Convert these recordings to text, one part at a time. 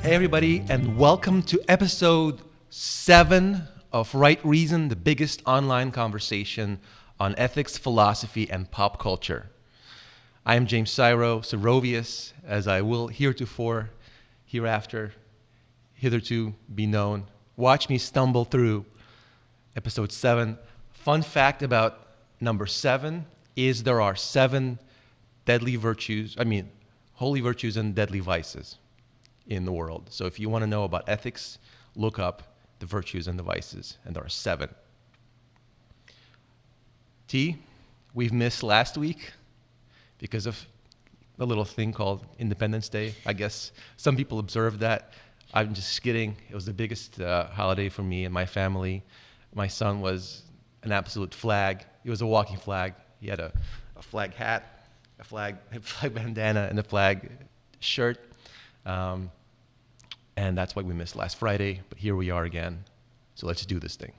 Hey, everybody, and welcome to episode 7 of Right Reason, the biggest online conversation on ethics, philosophy, and pop culture. I am James Syrow, Serovius, as I will heretofore, hereafter, hitherto be known. Watch me stumble through episode 7. Fun fact about number 7 is there are 7 deadly virtues, holy virtues and deadly vices in the world. So if you want to know about ethics, look up the virtues and the vices, and there are 7. T, we've missed last week because of a little thing called Independence Day. I guess some people observed that. I'm just kidding. It was the biggest holiday for me and my family. My son was an absolute flag. He was a walking flag. He had a flag hat, a flag bandana, and a flag shirt. And that's why we missed last Friday, but here we are again. So let's do this thing.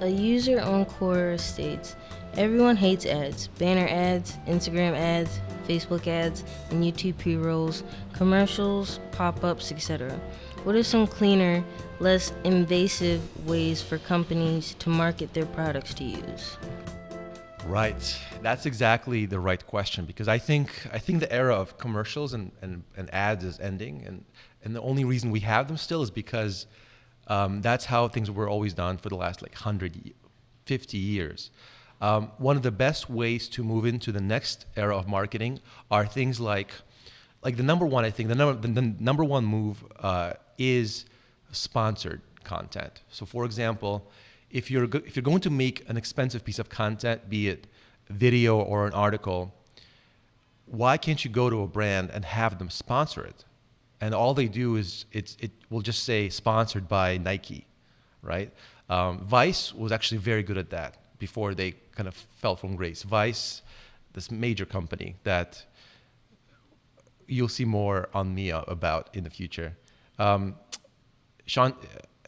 A user on Cuellar states, everyone hates ads, banner ads, Instagram ads, Facebook ads, and YouTube pre-rolls, commercials, pop-ups, etc. What are some cleaner, less invasive ways for companies to market their products to use? Right. That's exactly the right question, because I think the era of commercials and ads is ending, and the only reason we have them still is because that's how things were always done for the last 150 years. One of the best ways to move into the next era of marketing are things like the number one. I think the number one move is sponsored content. So, for example, if you're going to make an expensive piece of content, be it video or an article, why can't you go to a brand and have them sponsor it? And all they do is it will just say sponsored by Nike, right? Vice was actually very good at that before they kind of fell from grace. Vice, this major company that you'll see more on me about in the future.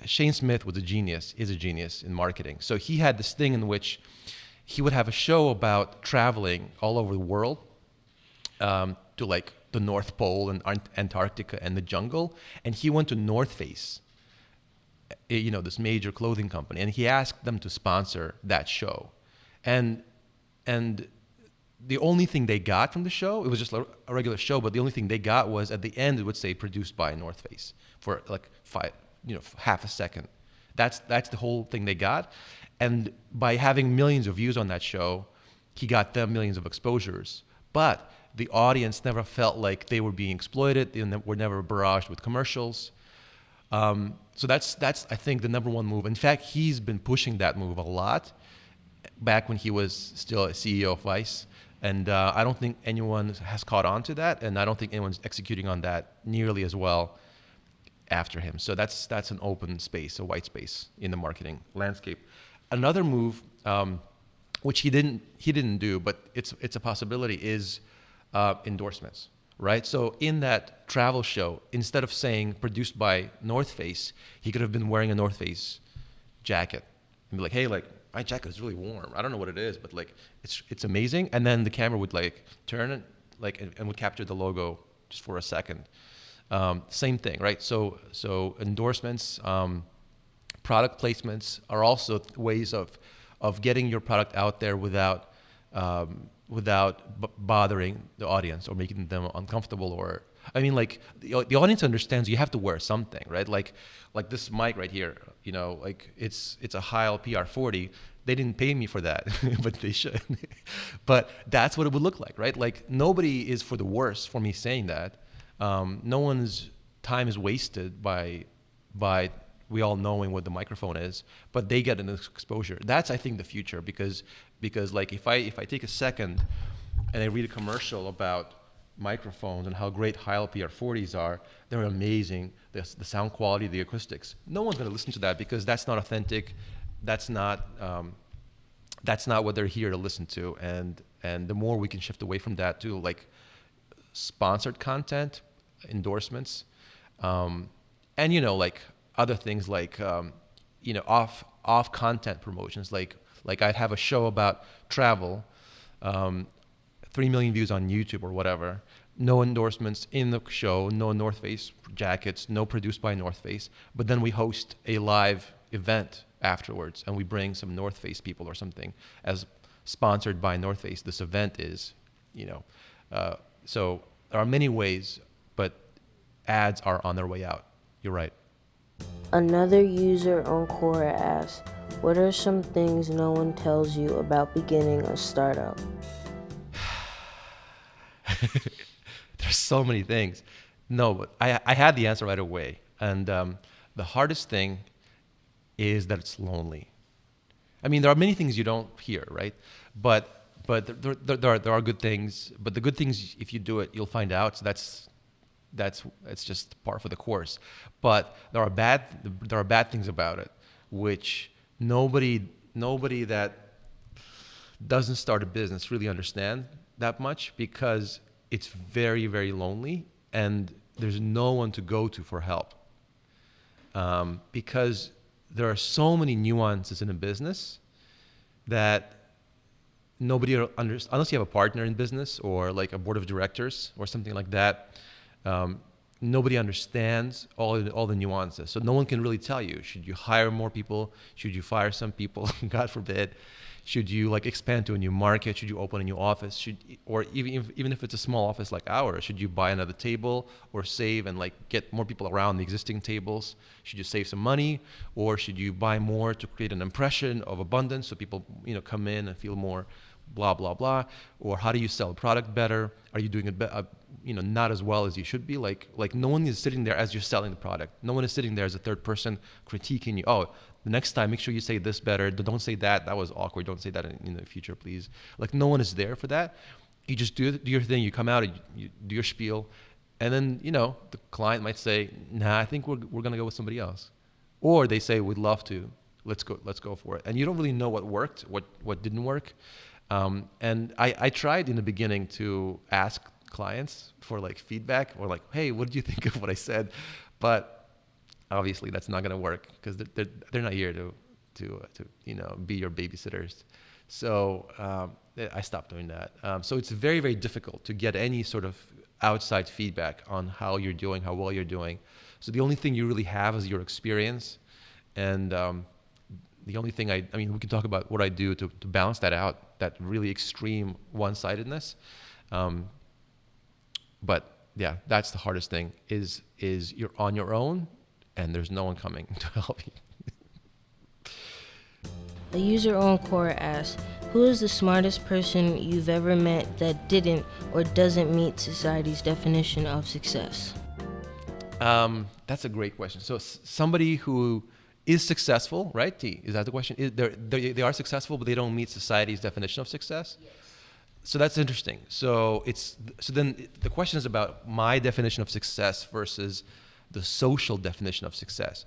Shane Smith is a genius in marketing. So he had this thing in which he would have a show about traveling all over the world to the North Pole and Antarctica and the jungle. And he went to North Face, this major clothing company, and he asked them to sponsor that show. And the only thing they got from the show, it was just a regular show, but the only thing they got was at the end it would say produced by North Face for half a second. That's the whole thing they got. And by having millions of views on that show, he got them millions of exposures. But the audience never felt like they were being exploited. They were never barraged with commercials. So that's I think the number one move. In fact, he's been pushing that move a lot back when he was still a CEO of Vice. And I don't think anyone has caught on to that, and I don't think anyone's executing on that nearly as well after him. So that's an open space, a white space in the marketing landscape. Another move, which he didn't do, but it's a possibility, is endorsements, right? So in that travel show, instead of saying produced by North Face, he could have been wearing a North Face jacket and be like, hey, my jacket is really warm. I don't know what it is, but it's amazing. And then the camera would turn and would capture the logo just for a second. Same thing, right? So endorsements, product placements are also ways of getting your product out there without bothering the audience or making them uncomfortable. The audience understands you have to wear something, right? Like this mic right here, it's a Heil PR40. They didn't pay me for that, but they should. But that's what it would look like, right? Nobody is for the worse for me saying that. No one's time is wasted by we all knowing what the microphone is, but they get an exposure. That's, I think, the future, because if I take a second and I read a commercial about microphones and how great Heil PR40s are, they're amazing. The sound quality, the acoustics. No one's going to listen to that because that's not authentic. That's not what they're here to listen to. And the more we can shift away from that to sponsored content, endorsements, and other things off content promotions. I'd have a show about travel, 3 million views on YouTube or whatever, no endorsements in the show, no North Face jackets, no produced by North Face. But then we host a live event afterwards, and we bring some North Face people or something as sponsored by North Face. This event is, so there are many ways, but ads are on their way out. You're right. Another user on Quora asks, what are some things no one tells you about beginning a startup? There's so many things. No, but I had the answer right away. And the hardest thing is that it's lonely. I mean, there are many things you don't hear, right? But there are good things. But the good things, if you do it, you'll find out. So it's just par for the course. But there are bad things about it, which nobody that doesn't start a business really understand that much, because it's very, very lonely and there's no one to go to for help. Because there are so many nuances in a business that nobody understands, unless you have a partner in business or like a board of directors or something like that. Nobody understands all the nuances. So no one can really tell you, should you hire more people? Should you fire some people? God forbid. Should you like expand to a new market? Should you open a new office? Or even if it's a small office like ours, should you buy another table or save and like get more people around the existing tables? Should you save some money, or should you buy more to create an impression of abundance so people come in and feel more blah blah blah? Or how do you sell a product better? Are you doing it not as well as you should be? Like no one is sitting there as you're selling the product. No one is sitting there as a third person critiquing you. Oh, the next time, make sure you say this better. Don't say that. That was awkward. Don't say that in the future, please. Like no one is there for that. You just do your thing. You come out, you do your spiel, and then the client might say, "Nah, I think we're gonna go with somebody else," or they say, "We'd love to. Let's go for it." And you don't really know what worked, what didn't work. And I tried in the beginning to ask clients for like feedback or like, "Hey, what did you think of what I said?" But obviously that's not going to work, because they're not here to be your babysitters. So I stopped doing that. So it's very, very difficult to get any sort of outside feedback on how you're doing, how well you're doing. So the only thing you really have is your experience. And the only thing I mean, we can talk about what I do to balance that out, that really extreme one-sidedness. But yeah, that's the hardest thing is you're on your own and there's no one coming to help you. A user on Quora asks, who is the smartest person you've ever met that didn't or doesn't meet society's definition of success? That's a great question. So somebody who is successful, right? T, is that the question? They are successful, but they don't meet society's definition of success? Yes. So that's interesting. So then the question is about my definition of success versus the social definition of success.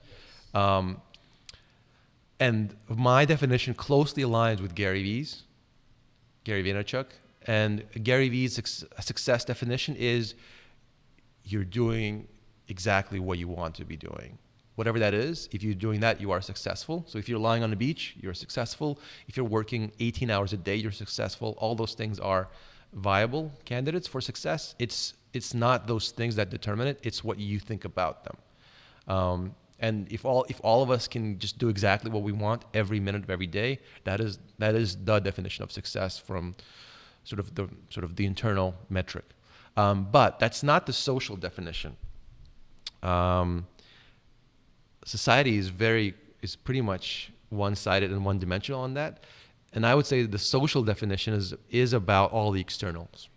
And my definition closely aligns with Gary Vaynerchuk. And Gary V's success definition is you're doing exactly what you want to be doing. Whatever that is, if you're doing that, you are successful. So if you're lying on the beach, you're successful. If you're working 18 hours a day, you're successful. All those things are viable candidates for success. It's not those things that determine it. It's what you think about them. And if all of us can just do exactly what we want every minute of every day, that is the definition of success from sort of the internal metric. But that's not the social definition. Society is pretty much one-sided and one-dimensional on that. And I would say the social definition is about all the externals,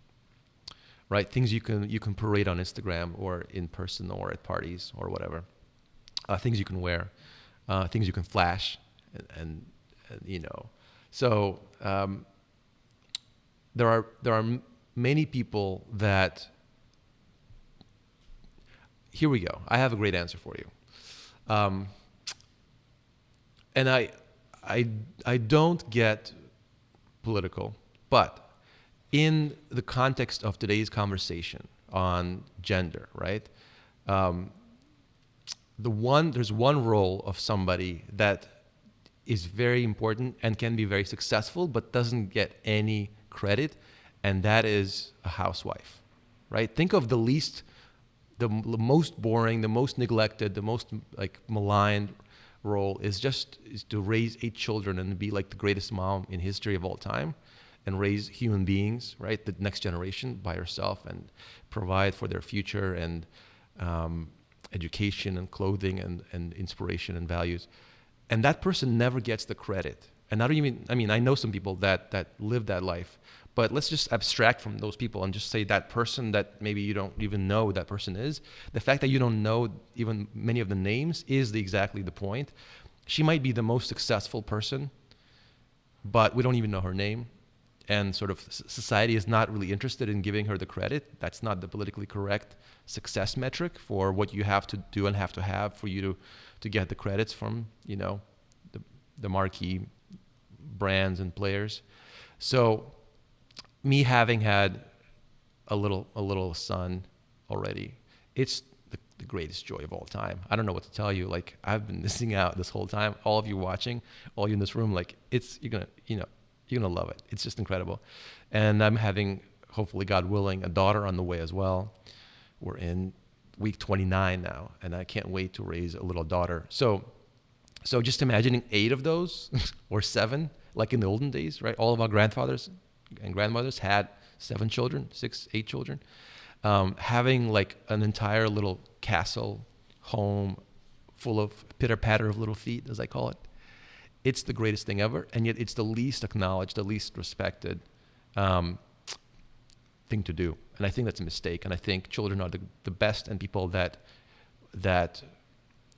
right? Things you can parade on Instagram or in person or at parties or whatever. Things you can wear, things you can flash, and So there are many people that. Here we go. I have a great answer for you. And I don't get political, but in the context of today's conversation on gender, right? There's one role of somebody that is very important and can be very successful, but doesn't get any credit, and that is a housewife. right? Think of the most boring, the most neglected, the most like maligned role is to raise 8 children and be like the greatest mom in history of all time, and raise human beings, right, the next generation by herself, and provide for their future, and education and clothing and inspiration and values. And that person never gets the credit. And I know some people that live that life, but let's just abstract from those people and just say that person that maybe you don't even know who that person is. The fact that you don't know even many of the names is exactly the point. She might be the most successful person, but we don't even know her name. And sort of society is not really interested in giving her the credit. That's not the politically correct success metric for what you have to do and have to have for you to get the credits from, the marquee brands and players. So me having had a little son already, it's the greatest joy of all time. I don't know what to tell you. Like, I've been missing out this whole time. All of you watching, all you in this room, like, you're gonna love it. It's just incredible. And I'm having, hopefully God willing, a daughter on the way as well. We're in week 29 now, and I can't wait to raise a little daughter. So just imagining 8 of those or 7, like in the olden days, right? All of our grandfathers and grandmothers had 7 children, 6, 8 children. Having like an entire little castle home full of pitter-patter of little feet, as I call it. It's the greatest thing ever, and yet it's the least acknowledged, the least respected thing to do. And I think that's a mistake. And I think children are the best, and people that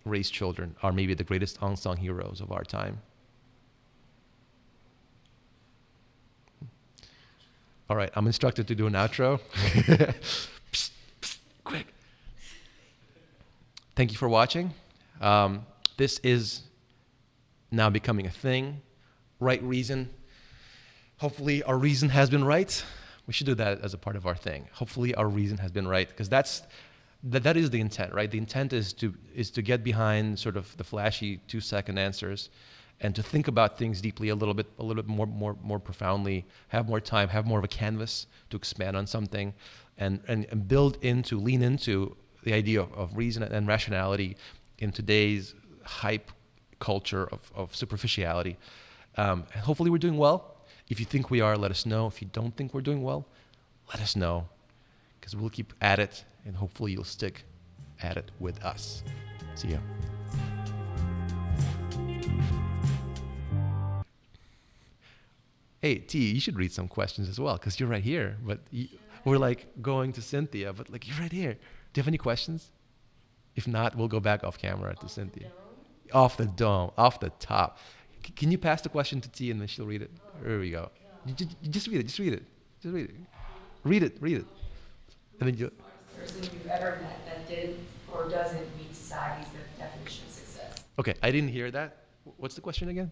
raise children are maybe the greatest unsung heroes of our time. All right, I'm instructed to do an outro. Psst, psst, quick. Thank you for watching. This is now becoming a thing. Right reason. Hopefully our reason has been right. We should do that as a part of our thing. Hopefully our reason has been right, because that is the intent, right? The intent is to get behind sort of the flashy 2-second answers, and to think about things deeply a little bit more profoundly, have more time, have more of a canvas to expand on something, and lean into the idea of reason and rationality in today's hype culture of superficiality. Hopefully we're doing well. If you think we are, let us know. If you don't think we're doing well, let us know, because we'll keep at it, and hopefully you'll stick at it with us. See ya. Hey, T, you should read some questions as well, because you're right here. But we're like going to Cynthia, but like, you're right here. Do you have any questions? If not, we'll go back off camera to Cynthia. Off the dome, off the top. Can you pass the question to T, and then she'll read it? There we go. Just read it. Read it. And then you. Person you've ever met that did or doesn't meet society's definition of success. Okay, I didn't hear that. What's the question again?